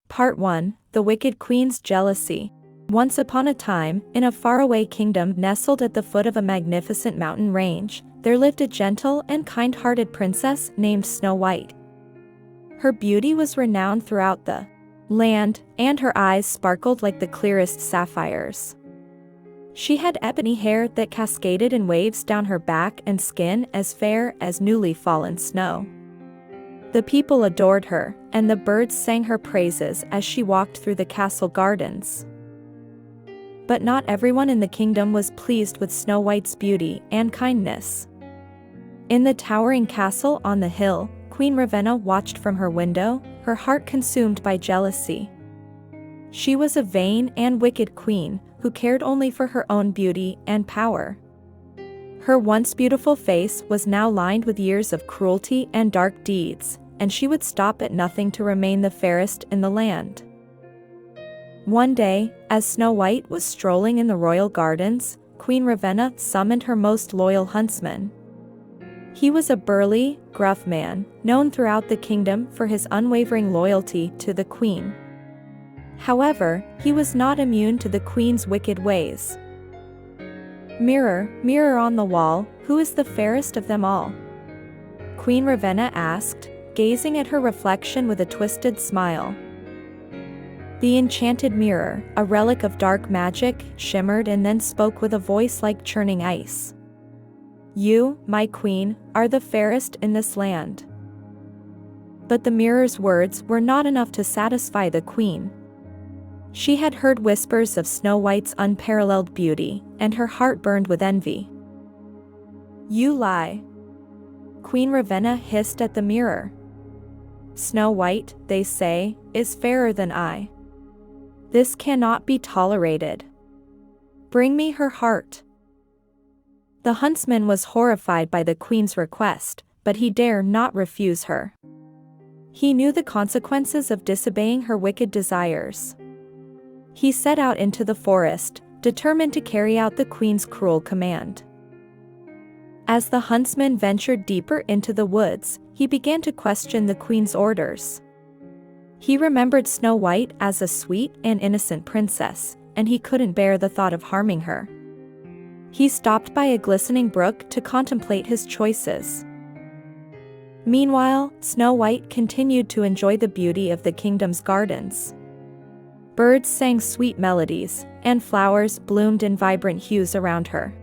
Part 1. The Wicked Queen's Jealousy. Once upon a time, in a faraway kingdom nestled at the foot of a magnificent mountain range, there lived a gentle and kind-hearted princess named Snow White. Her beauty was renowned throughout the land, and her eyes sparkled like the clearest sapphires. She had ebony hair that cascaded in waves down her back and skin as fair as newly fallen snow. The people adored her, and the birds sang her praises as she walked through the castle gardens. But not everyone in the kingdom was pleased with Snow White's beauty and kindness. In the towering castle on the hill, Queen Ravenna watched from her window, her heart consumed by jealousy. She was a vain and wicked queen, who cared only for her own beauty and power. Her once beautiful face was now lined with years of cruelty and dark deeds, and she would stop at nothing to remain the fairest in the land. One day, as Snow White was strolling in the royal gardens, Queen Ravenna summoned her most loyal huntsman. He was a burly, gruff man, known throughout the kingdom for his unwavering loyalty to the queen. However, he was not immune to the queen's wicked ways. "Mirror, mirror on the wall, who is the fairest of them all?" Queen Ravenna asked, gazing at her reflection with a twisted smile. The enchanted mirror, a relic of dark magic, shimmered and then spoke with a voice like churning ice. "You, my queen, are the fairest in this land." But the mirror's words were not enough to satisfy the queen. She had heard whispers of Snow White's unparalleled beauty, and her heart burned with envy. "You lie," Queen Ravenna hissed at the mirror. "Snow White, they say, is fairer than I. This cannot be tolerated. Bring me her heart." The huntsman was horrified by the queen's request, but he dare not refuse her. He knew the consequences of disobeying her wicked desires. He set out into the forest, determined to carry out the queen's cruel command. As the huntsman ventured deeper into the woods, he began to question the queen's orders. He remembered Snow White as a sweet and innocent princess, and he couldn't bear the thought of harming her. He stopped by a glistening brook to contemplate his choices. Meanwhile, Snow White continued to enjoy the beauty of the kingdom's gardens. Birds sang sweet melodies, and flowers bloomed in vibrant hues around her.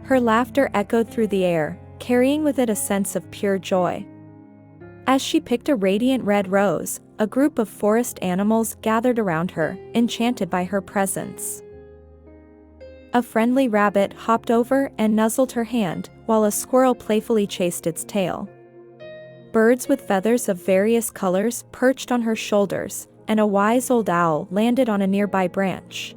Her laughter echoed through the air, carrying with it a sense of pure joy. As she picked a radiant red rose, a group of forest animals gathered around her, enchanted by her presence. A friendly rabbit hopped over and nuzzled her hand, while a squirrel playfully chased its tail. Birds with feathers of various colors perched on her shoulders, and a wise old owl landed on a nearby branch.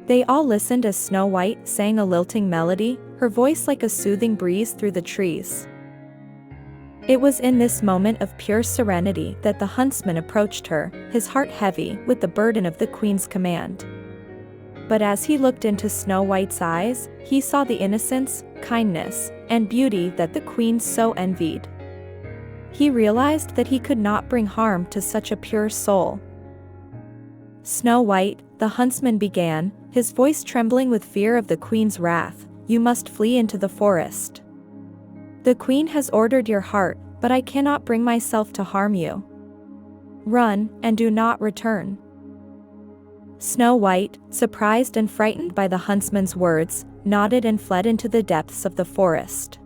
They all listened as Snow White sang a lilting melody, her voice like a soothing breeze through the trees. It was in this moment of pure serenity that the huntsman approached her, his heart heavy with the burden of the queen's command. But as he looked into Snow White's eyes, he saw the innocence, kindness, and beauty that the queen so envied. He realized that he could not bring harm to such a pure soul. "Snow White," the huntsman began, his voice trembling with fear of the queen's wrath, "you must flee into the forest. The queen has ordered your heart, but I cannot bring myself to harm you. Run, and do not return." Snow White, surprised and frightened by the huntsman's words, nodded and fled into the depths of the forest.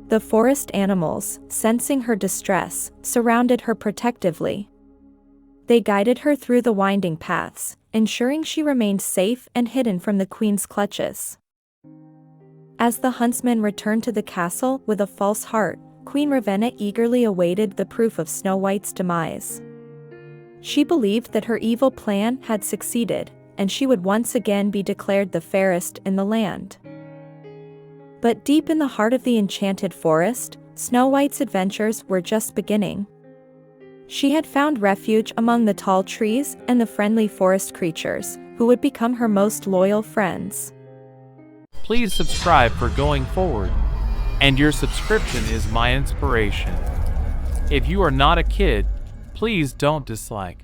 The forest animals, sensing her distress, surrounded her protectively. They guided her through the winding paths, ensuring she remained safe and hidden from the queen's clutches. As the huntsman returned to the castle with a false heart, Queen Ravenna eagerly awaited the proof of Snow White's demise. She believed that her evil plan had succeeded, and she would once again be declared the fairest in the land. But deep in the heart of the enchanted forest, Snow White's adventures were just beginning. She had found refuge among the tall trees and the friendly forest creatures, who would become her most loyal friends. Please subscribe for going forward, and your subscription is my inspiration. If you are not a kid, Please don't dislike.